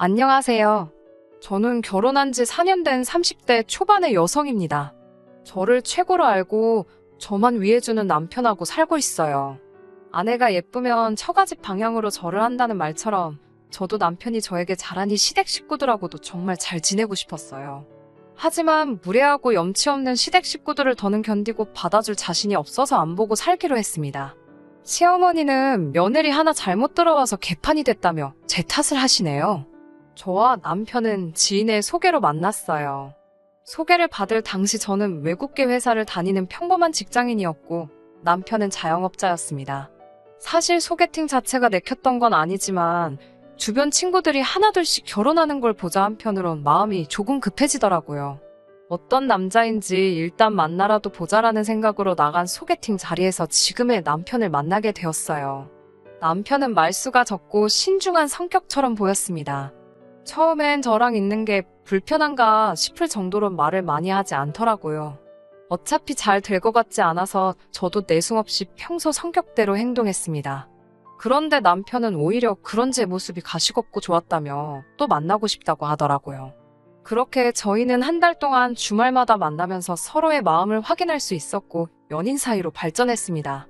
안녕하세요. 저는 결혼한 지 4년 된 30대 초반의 여성입니다. 저를 최고로 알고 저만 위해주는 남편하고 살고 있어요. 아내가 예쁘면 처가집 방향으로 절을 한다는 말처럼 저도 남편이 저에게 잘하니 시댁 식구들하고도 정말 잘 지내고 싶었어요. 하지만 무례하고 염치 없는 시댁 식구들을 더는 견디고 받아줄 자신이 없어서 안 보고 살기로 했습니다. 시어머니는 며느리 하나 잘못 들어와서 개판이 됐다며 제 탓을 하시네요. 저와 남편은 지인의 소개로 만났어요. 소개를 받을 당시 저는 외국계 회사를 다니는 평범한 직장인이었고 남편은 자영업자였습니다. 사실 소개팅 자체가 내켰던 건 아니지만 주변 친구들이 하나둘씩 결혼하는 걸 보자 한편으론 마음이 조금 급해지더라고요. 어떤 남자인지 일단 만나라도 보자라는 생각으로 나간 소개팅 자리에서 지금의 남편을 만나게 되었어요. 남편은 말수가 적고 신중한 성격처럼 보였습니다. 처음엔 저랑 있는 게 불편한가 싶을 정도로 말을 많이 하지 않더라고요. 어차피 잘 될 것 같지 않아서 저도 내숭 없이 평소 성격대로 행동했습니다. 그런데 남편은 오히려 그런 제 모습이 가시겁고 좋았다며 또 만나고 싶다고 하더라고요. 그렇게 저희는 한 달 동안 주말마다 만나면서 서로의 마음을 확인할 수 있었고 연인 사이로 발전했습니다.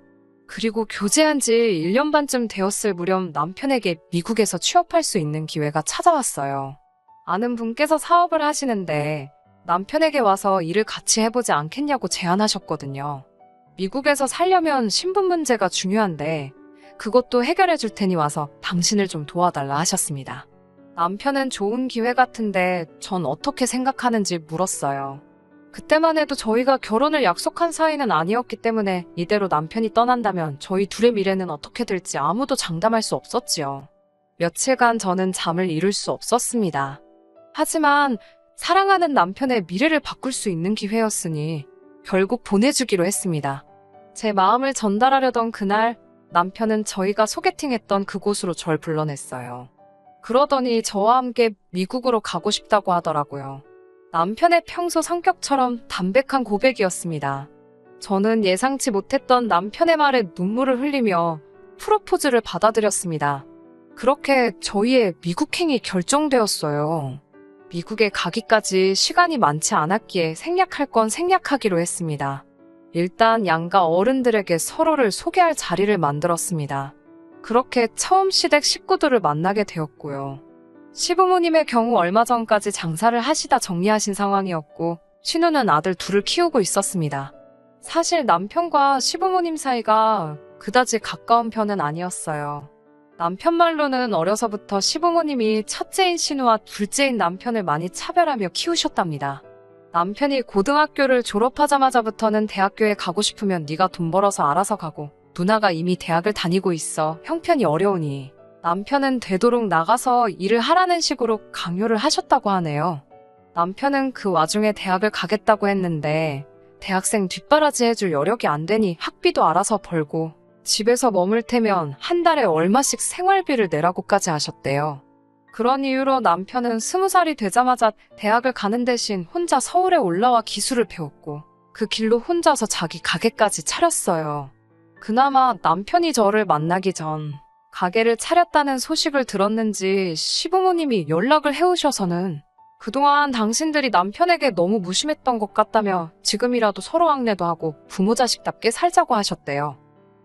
그리고 교제한 지 1년 반쯤 되었을 무렵 남편에게 미국에서 취업할 수 있는 기회가 찾아왔어요. 아는 분께서 사업을 하시는데 남편에게 와서 일을 같이 해보지 않겠냐고 제안하셨거든요. 미국에서 살려면 신분 문제가 중요한데 그것도 해결해 줄 테니 와서 당신을 좀 도와달라 하셨습니다. 남편은 좋은 기회 같은데 전 어떻게 생각하는지 물었어요. 그때만 해도 저희가 결혼을 약속한 사이는 아니었기 때문에 이대로 남편이 떠난다면 저희 둘의 미래는 어떻게 될지 아무도 장담할 수 없었지요. 며칠간 저는 잠을 이룰 수 없었습니다. 하지만 사랑하는 남편의 미래를 바꿀 수 있는 기회였으니 결국 보내주기로 했습니다. 제 마음을 전달하려던 그날 남편은 저희가 소개팅했던 그곳으로 절 불러냈어요. 그러더니 저와 함께 미국으로 가고 싶다고 하더라고요. 남편의 평소 성격처럼 담백한 고백이었습니다. 저는 예상치 못했던 남편의 말에 눈물을 흘리며 프로포즈를 받아들였습니다. 그렇게 저희의 미국행이 결정되었어요. 미국에 가기까지 시간이 많지 않았기에 생략할 건 생략하기로 했습니다. 일단 양가 어른들에게 서로를 소개할 자리를 만들었습니다. 그렇게 처음 시댁 식구들을 만나게 되었고요. 시부모님의 경우 얼마 전까지 장사를 하시다 정리하신 상황이었고 신우는 아들 둘을 키우고 있었습니다. 사실 남편과 시부모님 사이가 그다지 가까운 편은 아니었어요. 남편 말로는 어려서부터 시부모님이 첫째인 신우와 둘째인 남편을 많이 차별하며 키우셨답니다. 남편이 고등학교를 졸업하자마자부터는 대학교에 가고 싶으면 네가 돈 벌어서 알아서 가고 누나가 이미 대학을 다니고 있어 형편이 어려우니 남편은 되도록 나가서 일을 하라는 식으로 강요를 하셨다고 하네요. 남편은 그 와중에 대학을 가겠다고 했는데 대학생 뒷바라지 해줄 여력이 안 되니 학비도 알아서 벌고 집에서 머물 테면 한 달에 얼마씩 생활비를 내라고까지 하셨대요. 그런 이유로 남편은 20살이 되자마자 대학을 가는 대신 혼자 서울에 올라와 기술을 배웠고 그 길로 혼자서 자기 가게까지 차렸어요. 그나마 남편이 저를 만나기 전 가게를 차렸다는 소식을 들었는지 시부모님이 연락을 해오셔서는 그동안 당신들이 남편에게 너무 무심했던 것 같다며 지금이라도 서로 왕래도 하고 부모 자식답게 살자고 하셨대요.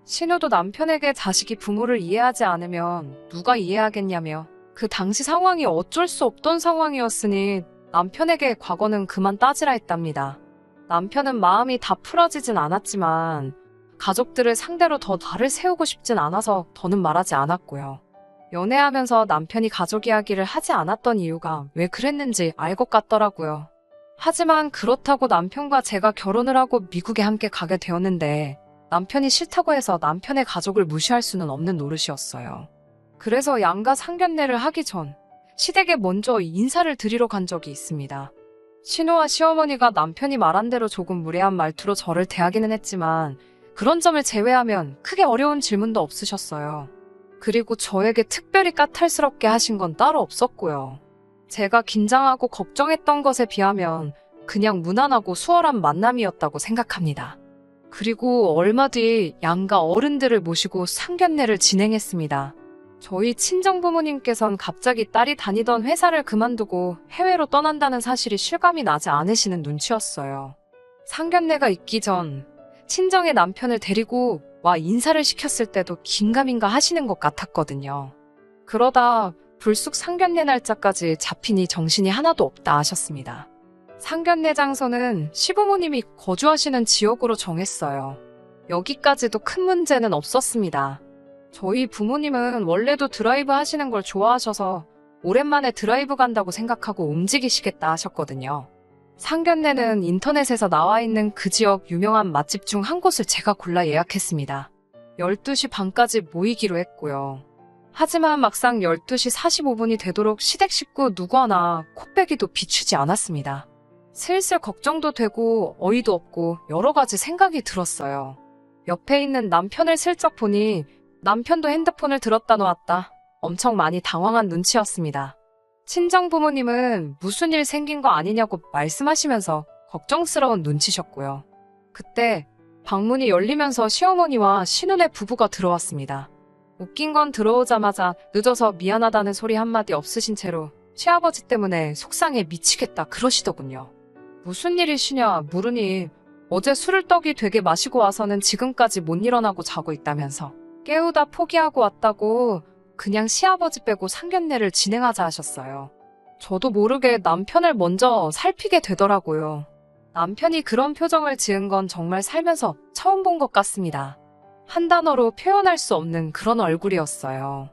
신우도 남편에게 자식이 부모를 이해하지 않으면 누가 이해하겠냐며 그 당시 상황이 어쩔 수 없던 상황이었으니 남편에게 과거는 그만 따지라 했답니다. 남편은 마음이 다 풀어지진 않았지만 가족들을 상대로 더 날을 세우고 싶진 않아서 더는 말하지 않았고요. 연애하면서 남편이 가족 이야기를 하지 않았던 이유가 왜 그랬는지 알 것 같더라고요. 하지만 그렇다고 남편과 제가 결혼을 하고 미국에 함께 가게 되었는데 남편이 싫다고 해서 남편의 가족을 무시할 수는 없는 노릇이었어요. 그래서 양가 상견례를 하기 전 시댁에 먼저 인사를 드리러 간 적이 있습니다. 신우와 시어머니가 남편이 말한 대로 조금 무례한 말투로 저를 대하기는 했지만 그런 점을 제외하면 크게 어려운 질문도 없으셨어요. 그리고 저에게 특별히 까탈스럽게 하신 건 따로 없었고요. 제가 긴장하고 걱정했던 것에 비하면 그냥 무난하고 수월한 만남이었다고 생각합니다. 그리고 얼마 뒤 양가 어른들을 모시고 상견례를 진행했습니다. 저희 친정부모님께선 갑자기 딸이 다니던 회사를 그만두고 해외로 떠난다는 사실이 실감이 나지 않으시는 눈치였어요. 상견례가 있기 전 친정의 남편을 데리고 와 인사를 시켰을 때도 긴가민가 하시는 것 같았거든요. 그러다 불쑥 상견례 날짜까지 잡히니 정신이 하나도 없다 하셨습니다. 상견례 장소는 시부모님이 거주하시는 지역으로 정했어요. 여기까지도 큰 문제는 없었습니다. 저희 부모님은 원래도 드라이브 하시는 걸 좋아하셔서 오랜만에 드라이브 간다고 생각하고 움직이시겠다 하셨거든요. 상견례는 인터넷에서 나와 있는 그 지역 유명한 맛집 중 한 곳을 제가 골라 예약했습니다. 12시 반까지 모이기로 했고요. 하지만 막상 12시 45분이 되도록 시댁 식구 누구 하나 코빼기도 비추지 않았습니다. 슬슬 걱정도 되고 어이도 없고 여러 가지 생각이 들었어요. 옆에 있는 남편을 슬쩍 보니 남편도 핸드폰을 들었다 놓았다. 엄청 많이 당황한 눈치였습니다. 친정 부모님은 무슨 일 생긴 거 아니냐고 말씀하시면서 걱정스러운 눈치셨고요. 그때 방문이 열리면서 시어머니와 신혼의 부부가 들어왔습니다. 웃긴 건 들어오자마자 늦어서 미안하다는 소리 한마디 없으신 채로 시아버지 때문에 속상해 미치겠다 그러시더군요. 무슨 일이시냐 물으니 어제 술을 떡이 되게 마시고 와서는 지금까지 못 일어나고 자고 있다면서 깨우다 포기하고 왔다고 그냥 시아버지 빼고 상견례를 진행하자 하셨어요. 저도 모르게 남편을 먼저 살피게 되더라고요. 남편이 그런 표정을 지은 건 정말 살면서 처음 본 것 같습니다. 한 단어로 표현할 수 없는 그런 얼굴이었어요.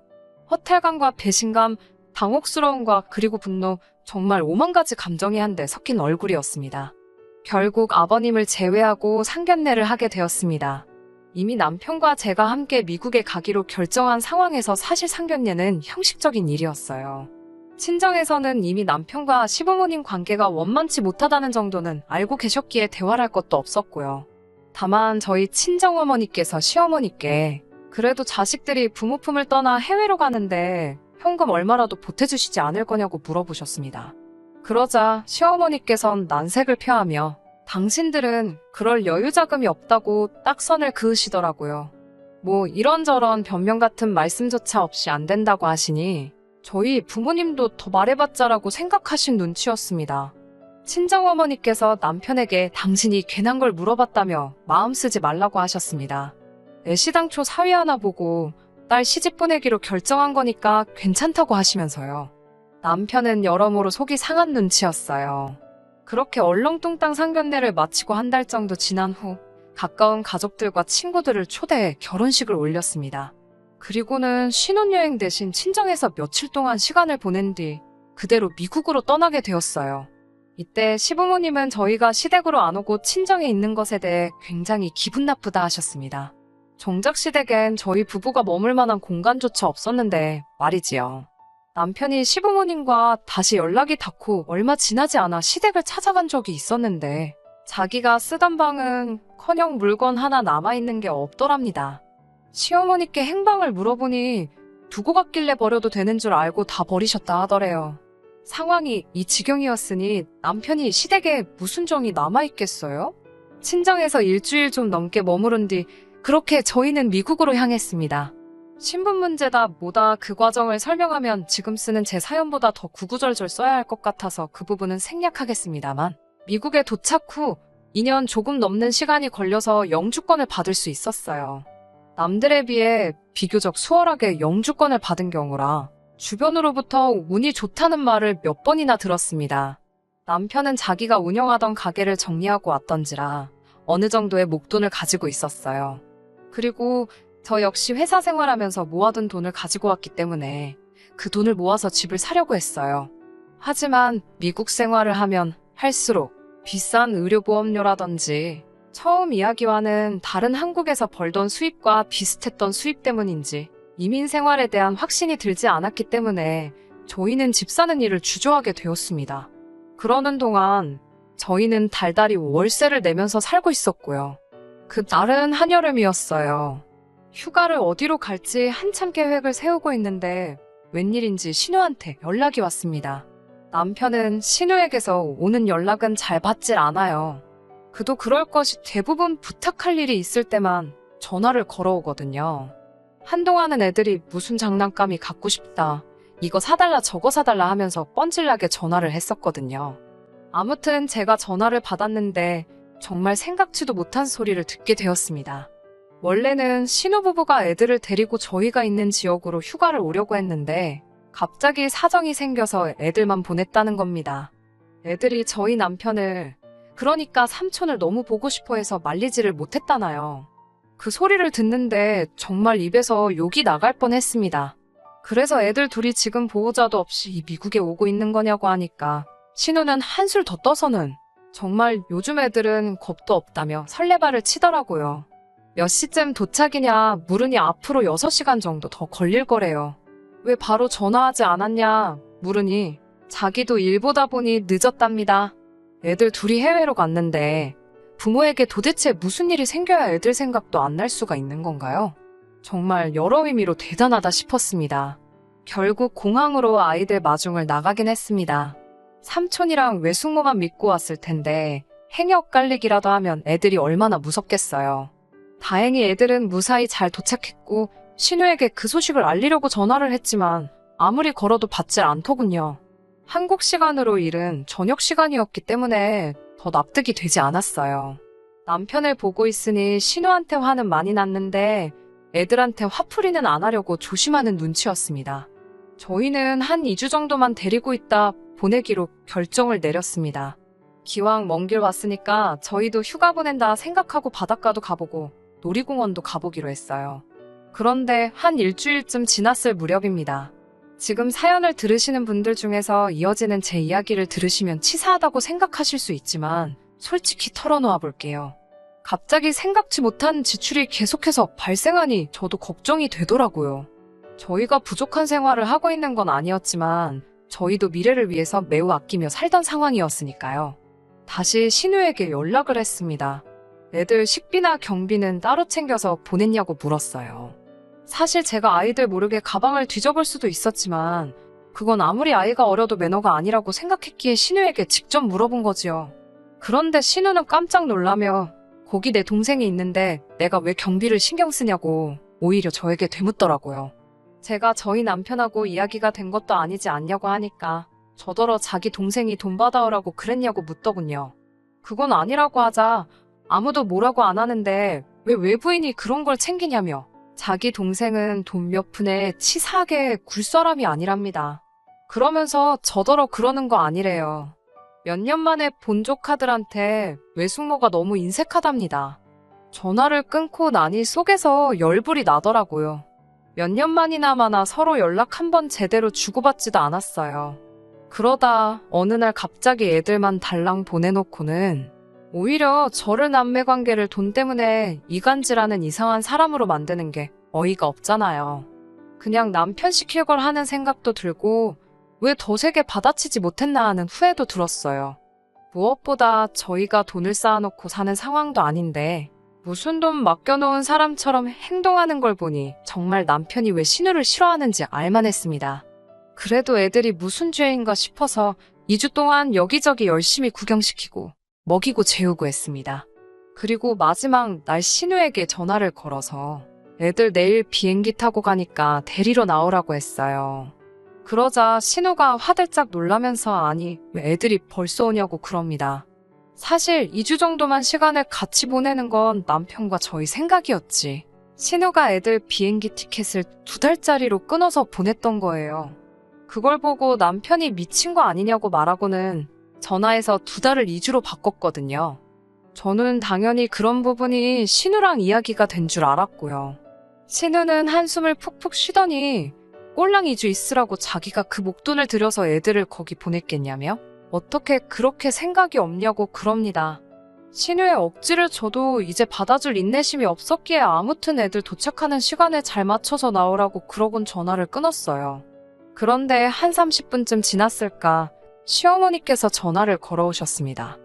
허탈감과 배신감, 당혹스러움과 그리고 분노, 정말 오만 가지 감정이 한데 섞인 얼굴이었습니다. 결국 아버님을 제외하고 상견례를 하게 되었습니다. 이미 남편과 제가 함께 미국에 가기로 결정한 상황에서 사실 상견례는 형식적인 일이었어요. 친정에서는 이미 남편과 시부모님 관계가 원만치 못하다는 정도는 알고 계셨기에 대화를 할 것도 없었고요. 다만 저희 친정어머니께서 시어머니께 그래도 자식들이 부모 품을 떠나 해외로 가는데 현금 얼마라도 보태주시지 않을 거냐고 물어보셨습니다. 그러자 시어머니께선 난색을 표하며 당신들은 그럴 여유 자금이 없다고 딱 선을 그으시더라고요. 뭐 이런저런 변명 같은 말씀조차 없이 안 된다고 하시니 저희 부모님도 더 말해봤자라고 생각하신 눈치였습니다. 친정어머니께서 남편에게 당신이 괜한 걸 물어봤다며 마음 쓰지 말라고 하셨습니다. 애시당초 사위 하나 보고 딸 시집 보내기로 결정한 거니까 괜찮다고 하시면서요. 남편은 여러모로 속이 상한 눈치였어요. 그렇게 얼렁뚱땅 상견례를 마치고 한 달 정도 지난 후 가까운 가족들과 친구들을 초대해 결혼식을 올렸습니다. 그리고는 신혼여행 대신 친정에서 며칠 동안 시간을 보낸 뒤 그대로 미국으로 떠나게 되었어요. 이때 시부모님은 저희가 시댁으로 안 오고 친정에 있는 것에 대해 굉장히 기분 나쁘다 하셨습니다. 정작 시댁엔 저희 부부가 머물 만한 공간조차 없었는데 말이지요. 남편이 시부모님과 다시 연락이 닿고 얼마 지나지 않아 시댁을 찾아간 적이 있었는데 자기가 쓰던 방은 커녕 물건 하나 남아있는 게 없더랍니다. 시어머니께 행방을 물어보니 두고 갔길래 버려도 되는 줄 알고 다 버리셨다 하더래요. 상황이 이 지경이었으니 남편이 시댁에 무슨 정이 남아있겠어요? 친정에서 일주일 좀 넘게 머무른 뒤 그렇게 저희는 미국으로 향했습니다. 신분 문제다 뭐다 그 과정을 설명하면 지금 쓰는 제 사연보다 더 구구절절 써야 할 것 같아서 그 부분은 생략하겠습니다만 미국에 도착 후 2년 조금 넘는 시간이 걸려서 영주권을 받을 수 있었어요. 남들에 비해 비교적 수월하게 영주권을 받은 경우라 주변으로부터 운이 좋다는 말을 몇 번이나 들었습니다. 남편은 자기가 운영하던 가게를 정리하고 왔던지라 어느 정도의 목돈을 가지고 있었어요. 그리고 저 역시 회사 생활하면서 모아둔 돈을 가지고 왔기 때문에 그 돈을 모아서 집을 사려고 했어요. 하지만 미국 생활을 하면 할수록 비싼 의료보험료라든지 처음 이야기와는 다른 한국에서 벌던 수입과 비슷했던 수입 때문인지 이민 생활에 대한 확신이 들지 않았기 때문에 저희는 집 사는 일을 주저하게 되었습니다. 그러는 동안 저희는 달달이 월세를 내면서 살고 있었고요. 그 날은 한여름이었어요. 휴가를 어디로 갈지 한참 계획을 세우고 있는데 웬일인지 신우한테 연락이 왔습니다. 남편은 신우에게서 오는 연락은 잘 받질 않아요. 그도 그럴 것이 대부분 부탁할 일이 있을 때만 전화를 걸어오거든요. 한동안은 애들이 무슨 장난감이 갖고 싶다, 이거 사달라 저거 사달라 하면서 뻔질나게 전화를 했었거든요. 아무튼 제가 전화를 받았는데 정말 생각지도 못한 소리를 듣게 되었습니다. 원래는 신혼부부가 애들을 데리고 저희가 있는 지역으로 휴가를 오려고 했는데 갑자기 사정이 생겨서 애들만 보냈다는 겁니다. 애들이 저희 남편을, 그러니까 삼촌을 너무 보고 싶어 해서 말리지를 못했다나요. 그 소리를 듣는데 정말 입에서 욕이 나갈 뻔했습니다. 그래서 애들 둘이 지금 보호자도 없이 미국에 오고 있는 거냐고 하니까 신우는 한술 더 떠서는 정말 요즘 애들은 겁도 없다며 설레발을 치더라고요. 몇 시쯤 도착이냐 물으니 앞으로 6시간 정도 더 걸릴 거래요. 왜 바로 전화하지 않았냐 물으니 자기도 일 보다 보니 늦었답니다. 애들 둘이 해외로 갔는데 부모에게 도대체 무슨 일이 생겨야 애들 생각도 안 날 수가 있는 건가요? 정말 여러 의미로 대단하다 싶었습니다. 결국 공항으로 아이들 마중을 나가긴 했습니다. 삼촌이랑 외숙모만 믿고 왔을 텐데 행여 깔리기라도 하면 애들이 얼마나 무섭겠어요. 다행히 애들은 무사히 잘 도착했고 신우에게 그 소식을 알리려고 전화를 했지만 아무리 걸어도 받질 않더군요. 한국 시간으로 이른 저녁 시간이었기 때문에 더 납득이 되지 않았어요. 남편을 보고 있으니 신우한테 화는 많이 났는데 애들한테 화풀이는 안 하려고 조심하는 눈치였습니다. 저희는 한 2주 정도만 데리고 있다 보내기로 결정을 내렸습니다. 기왕 먼 길 왔으니까 저희도 휴가 보낸다 생각하고 바닷가도 가보고 놀이공원도 가보기로 했어요. 그런데 한 일주일쯤 지났을 무렵입니다. 지금 사연을 들으시는 분들 중에서 이어지는 제 이야기를 들으시면 치사하다고 생각하실 수 있지만 솔직히 털어놓아 볼게요. 갑자기 생각지 못한 지출이 계속해서 발생하니 저도 걱정이 되더라고요. 저희가 부족한 생활을 하고 있는 건 아니었지만 저희도 미래를 위해서 매우 아끼며 살던 상황이었으니까요. 다시 신우에게 연락을 했습니다. 애들 식비나 경비는 따로 챙겨서 보냈냐고 물었어요. 사실 제가 아이들 모르게 가방을 뒤져볼 수도 있었지만 그건 아무리 아이가 어려도 매너가 아니라고 생각했기에 신우에게 직접 물어본 거지요. 그런데 신우는 깜짝 놀라며 거기 내 동생이 있는데 내가 왜 경비를 신경 쓰냐고 오히려 저에게 되묻더라고요. 제가 저희 남편하고 이야기가 된 것도 아니지 않냐고 하니까 저더러 자기 동생이 돈 받아오라고 그랬냐고 묻더군요. 그건 아니라고 하자 아무도 뭐라고 안 하는데 왜 외부인이 그런 걸 챙기냐며 자기 동생은 돈 몇 푼에 치사하게 굴 사람이 아니랍니다. 그러면서 저더러 그러는 거 아니래요. 몇 년 만에 본 조카들한테 외숙모가 너무 인색하답니다. 전화를 끊고 나니 속에서 열불이 나더라고요. 몇 년 만이나 마나 서로 연락 한 번 제대로 주고받지도 않았어요. 그러다 어느 날 갑자기 애들만 달랑 보내놓고는 오히려 저를 남매관계를 돈 때문에 이간질하는 이상한 사람으로 만드는 게 어이가 없잖아요. 그냥 남편 시킬 걸 하는 생각도 들고 왜 더 세게 받아치지 못했나 하는 후회도 들었어요. 무엇보다 저희가 돈을 쌓아놓고 사는 상황도 아닌데 무슨 돈 맡겨놓은 사람처럼 행동하는 걸 보니 정말 남편이 왜 신우를 싫어하는지 알만했습니다. 그래도 애들이 무슨 죄인가 싶어서 2주 동안 여기저기 열심히 구경시키고 먹이고 재우고 했습니다. 그리고 마지막 날 신우에게 전화를 걸어서 애들 내일 비행기 타고 가니까 데리러 나오라고 했어요. 그러자 신우가 화들짝 놀라면서 아니 왜 애들이 벌써 오냐고 그럽니다. 사실 2주 정도만 시간을 같이 보내는 건 남편과 저희 생각이었지. 신우가 애들 비행기 티켓을 2달짜리로 끊어서 보냈던 거예요. 그걸 보고 남편이 미친 거 아니냐고 말하고는 전화해서 2달을 2주로 바꿨거든요. 저는 당연히 그런 부분이 신우랑 이야기가 된 줄 알았고요. 신우는 한숨을 푹푹 쉬더니 꼴랑 2주 있으라고 자기가 그 목돈을 들여서 애들을 거기 보냈겠냐며? 어떻게 그렇게 생각이 없냐고 그럽니다. 신우의 억지를 저도 이제 받아줄 인내심이 없었기에 아무튼 애들 도착하는 시간에 잘 맞춰서 나오라고 그러곤 전화를 끊었어요. 그런데 한 30분쯤 지났을까 시어머니께서 전화를 걸어오셨습니다.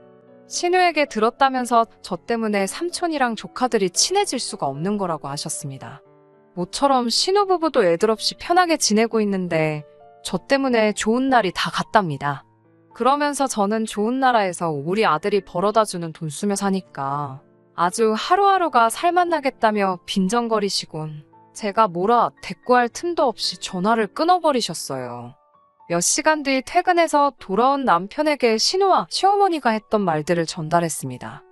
신우에게 들었다면서 저 때문에 삼촌이랑 조카들이 친해질 수가 없는 거라고 하셨습니다. 모처럼 신우부부도 애들 없이 편하게 지내고 있는데 저 때문에 좋은 날이 다 갔답니다. 그러면서 저는 좋은 나라에서 우리 아들이 벌어다주는 돈 쓰며 사니까 아주 하루하루가 살맛나겠다며 빈정거리시곤 제가 뭐라 대꾸할 틈도 없이 전화를 끊어버리셨어요. 몇 시간 뒤 퇴근해서 돌아온 남편에게 신우와 시어머니가 했던 말들을 전달했습니다.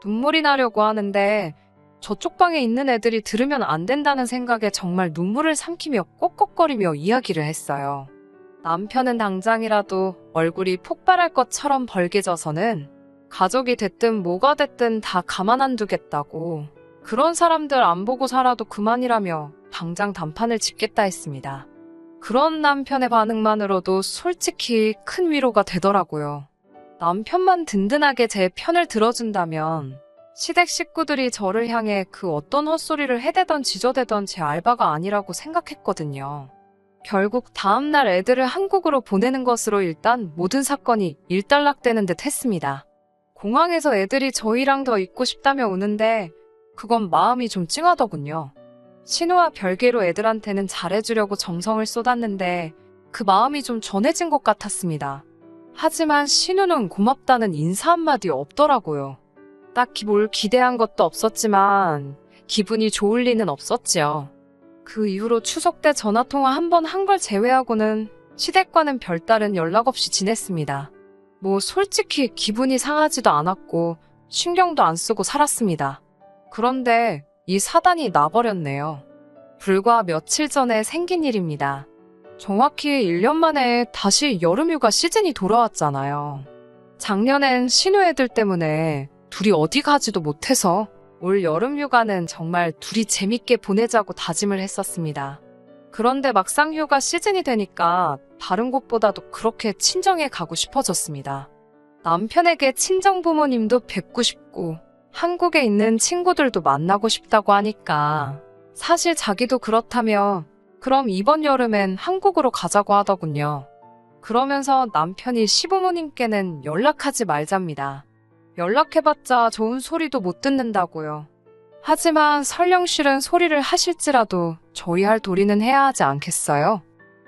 눈물이 나려고 하는데 저쪽 방에 있는 애들이 들으면 안 된다는 생각에 정말 눈물을 삼키며 꺽꺽거리며 이야기를 했어요. 남편은 당장이라도 얼굴이 폭발할 것처럼 벌개져서는 가족이 됐든 뭐가 됐든 다 가만 안 두겠다고, 그런 사람들 안 보고 살아도 그만이라며 당장 단판을 짓겠다 했습니다. 그런 남편의 반응만으로도 솔직히 큰 위로가 되더라고요. 남편만 든든하게 제 편을 들어준다면 시댁 식구들이 저를 향해 그 어떤 헛소리를 해대던 지저대던 제 알바가 아니라고 생각했거든요. 결국 다음날 애들을 한국으로 보내는 것으로 일단 모든 사건이 일단락되는 듯 했습니다. 공항에서 애들이 저희랑 더 있고 싶다며 우는데 그건 마음이 좀 찡하더군요. 신우와 별개로 애들한테는 잘해주려고 정성을 쏟았는데 그 마음이 좀 전해진 것 같았습니다. 하지만 신우는 고맙다는 인사 한마디 없더라고요. 딱히 뭘 기대한 것도 없었지만 기분이 좋을 리는 없었지요. 그 이후로 추석 때 전화통화 한 번 한 걸 제외하고는 시댁과는 별다른 연락 없이 지냈습니다. 뭐 솔직히 기분이 상하지도 않았고 신경도 안 쓰고 살았습니다. 그런데 이 사단이 나버렸네요. 불과 며칠 전에 생긴 일입니다. 정확히 1년 만에 다시 여름휴가 시즌이 돌아왔잖아요. 작년엔 신우 애들 때문에 둘이 어디 가지도 못해서 올 여름휴가는 정말 둘이 재밌게 보내자고 다짐을 했었습니다. 그런데 막상 휴가 시즌이 되니까 다른 곳보다도 그렇게 친정에 가고 싶어졌습니다. 남편에게 친정 부모님도 뵙고 싶고 한국에 있는 친구들도 만나고 싶다고 하니까 사실 자기도 그렇다며 그럼 이번 여름엔 한국으로 가자고 하더군요. 그러면서 남편이 시부모님께는 연락하지 말잡니다. 연락해봤자 좋은 소리도 못 듣는다고요. 하지만 설령 싫은 소리를 하실지라도 저희 할 도리는 해야 하지 않겠어요?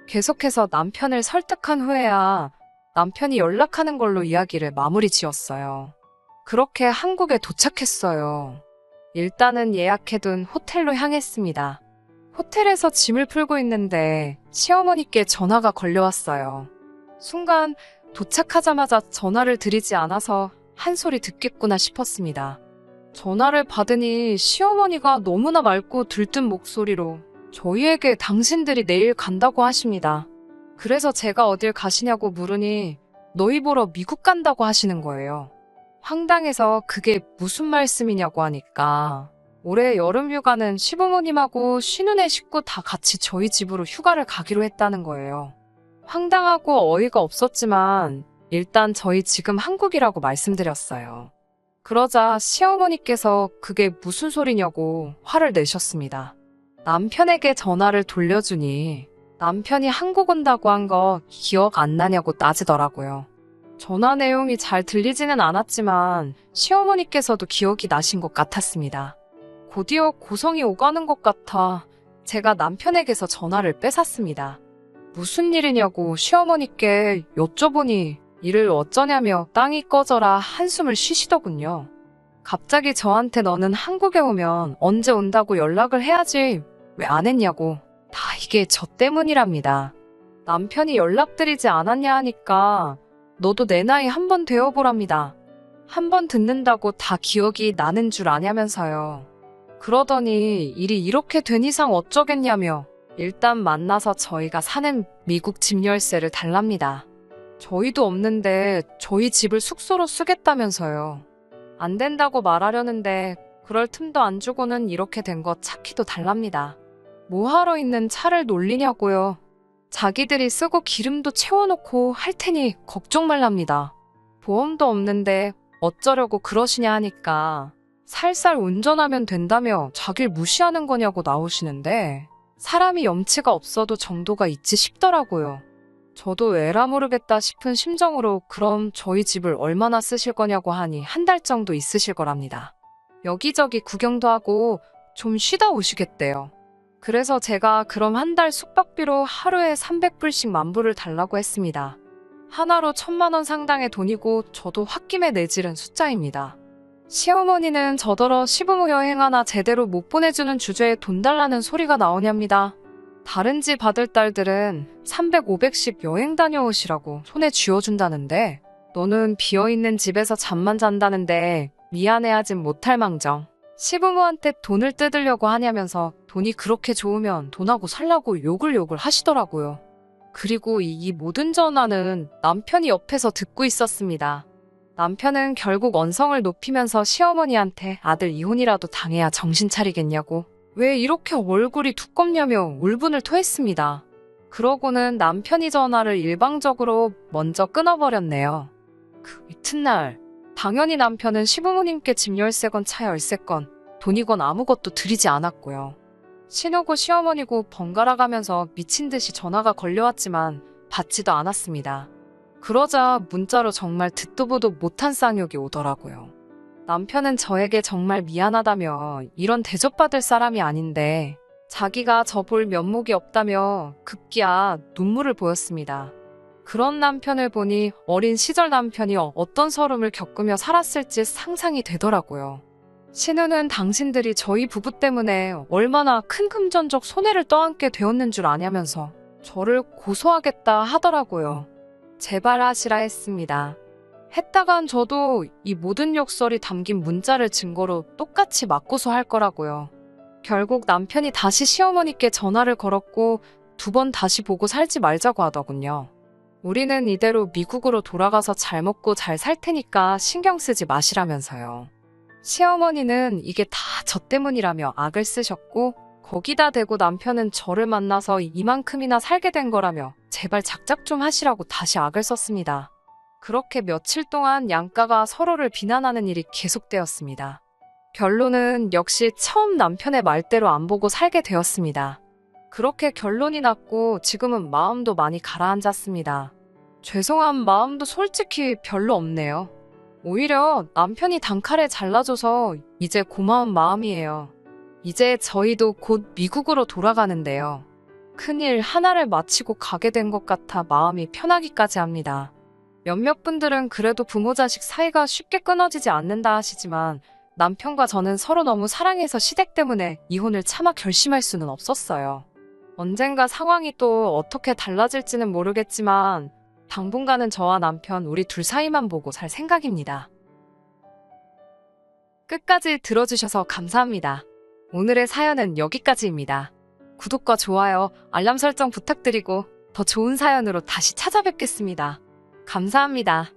계속해서 남편을 설득한 후에야 남편이 연락하는 걸로 이야기를 마무리 지었어요. 그렇게 한국에 도착했어요. 일단은 예약해둔 호텔로 향했습니다. 호텔에서 짐을 풀고 있는데 시어머니께 전화가 걸려왔어요. 순간 도착하자마자 전화를 드리지 않아서 한 소리 듣겠구나 싶었습니다. 전화를 받으니 시어머니가 너무나 맑고 들뜬 목소리로 저희에게 당신들이 내일 간다고 하십니다. 그래서 제가 어딜 가시냐고 물으니 너희 보러 미국 간다고 하시는 거예요. 황당해서 그게 무슨 말씀이냐고 하니까 올해 여름휴가는 시부모님하고 신우네 식구 다 같이 저희 집으로 휴가를 가기로 했다는 거예요. 황당하고 어이가 없었지만 일단 저희 지금 한국이라고 말씀드렸어요. 그러자 시어머니께서 그게 무슨 소리냐고 화를 내셨습니다. 남편에게 전화를 돌려주니 남편이 한국 온다고 한 거 기억 안 나냐고 따지더라고요. 전화 내용이 잘 들리지는 않았지만 시어머니께서도 기억이 나신 것 같았습니다. 곧이어 고성이 오가는 것 같아 제가 남편에게서 전화를 뺏었습니다. 무슨 일이냐고 시어머니께 여쭤보니 일을 어쩌냐며 땅이 꺼져라 한숨을 쉬시더군요. 갑자기 저한테 너는 한국에 오면 언제 온다고 연락을 해야지 왜 안 했냐고. 다 이게 저 때문이랍니다. 남편이 연락드리지 않았냐 하니까 너도 내 나이 한 번 되어보랍니다. 한 번 듣는다고 다 기억이 나는 줄 아냐면서요. 그러더니 일이 이렇게 된 이상 어쩌겠냐며 일단 만나서 저희가 사는 미국 집 열쇠를 달랍니다. 저희도 없는데 저희 집을 숙소로 쓰겠다면서요. 안 된다고 말하려는데 그럴 틈도 안 주고는 이렇게 된 거 차키도 달랍니다. 뭐하러 있는 차를 놀리냐고요. 자기들이 쓰고 기름도 채워놓고 할 테니 걱정 말랍니다. 보험도 없는데 어쩌려고 그러시냐 하니까 살살 운전하면 된다며 자길 무시하는 거냐고 나오시는데 사람이 염치가 없어도 정도가 있지 싶더라고요. 저도 에라 모르겠다 싶은 심정으로 그럼 저희 집을 얼마나 쓰실 거냐고 하니 한 달 정도 있으실 거랍니다. 여기저기 구경도 하고 좀 쉬다 오시겠대요. 그래서 제가 그럼 한 달 숙박비로 하루에 300불씩 만불을 달라고 했습니다. 하나로 1000만 원 상당의 돈이고 저도 홧김에 내지른 숫자입니다. 시어머니는 저더러 시부모 여행 하나 제대로 못 보내주는 주제에 돈 달라는 소리가 나오렵니다. 다른 집 아들 딸들은 300, 500씩 여행 다녀오시라고 손에 쥐어준다는데 너는 비어있는 집에서 잠만 잔다는데 미안해하진 못할 망정. 시부모한테 돈을 뜯으려고 하냐면서 돈이 그렇게 좋으면 돈하고 살라고 욕을 하시더라고요. 그리고 이 모든 전화는 남편이 옆에서 듣고 있었습니다. 남편은 결국 언성을 높이면서 시어머니한테 아들 이혼이라도 당해야 정신 차리겠냐고 왜 이렇게 얼굴이 두껍냐며 울분을 토했습니다. 그러고는 남편이 전화를 일방적으로 먼저 끊어버렸네요. 그 이튿날 당연히 남편은 시부모님께 집 열쇠건 차 열쇠건 돈이건 아무것도 드리지 않았고요. 신우고 시어머니고 번갈아 가면서 미친 듯이 전화가 걸려왔지만 받지도 않았습니다. 그러자 문자로 정말 듣도 보도 못한 쌍욕이 오더라고요. 남편은 저에게 정말 미안하다며 이런 대접받을 사람이 아닌데 자기가 저 볼 면목이 없다며 급기야 눈물을 보였습니다. 그런 남편을 보니 어린 시절 남편이 어떤 서름을 겪으며 살았을지 상상이 되더라고요. 신우는 당신들이 저희 부부 때문에 얼마나 큰 금전적 손해를 떠안게 되었는 줄 아냐면서 저를 고소하겠다 하더라고요. 제발 하시라 했습니다. 했다간 저도 이 모든 욕설이 담긴 문자를 증거로 똑같이 맞고소할 거라고요. 결국 남편이 다시 시어머니께 전화를 걸었고 2번 다시 보고 살지 말자고 하더군요. 우리는 이대로 미국으로 돌아가서 잘 먹고 잘 살 테니까 신경 쓰지 마시라면서요. 시어머니는 이게 다 저 때문이라며 악을 쓰셨고 거기다 대고 남편은 저를 만나서 이만큼이나 살게 된 거라며 제발 작작 좀 하시라고 다시 악을 썼습니다. 그렇게 며칠 동안 양가가 서로를 비난하는 일이 계속되었습니다. 결론은 역시 처음 남편의 말대로 안 보고 살게 되었습니다. 그렇게 결론이 났고 지금은 마음도 많이 가라앉았습니다. 죄송한 마음도 솔직히 별로 없네요. 오히려 남편이 단칼에 잘라줘서 이제 고마운 마음이에요. 이제 저희도 곧 미국으로 돌아가는데요. 큰일 하나를 마치고 가게 된 것 같아 마음이 편하기까지 합니다. 몇몇 분들은 그래도 부모 자식 사이가 쉽게 끊어지지 않는다 하시지만 남편과 저는 서로 너무 사랑해서 시댁 때문에 이혼을 차마 결심할 수는 없었어요. 언젠가 상황이 또 어떻게 달라질지는 모르겠지만 당분간은 저와 남편 우리 둘 사이만 보고 살 생각입니다. 끝까지 들어주셔서 감사합니다. 오늘의 사연은 여기까지입니다. 구독과 좋아요, 알람 설정 부탁드리고 더 좋은 사연으로 다시 찾아뵙겠습니다. 감사합니다.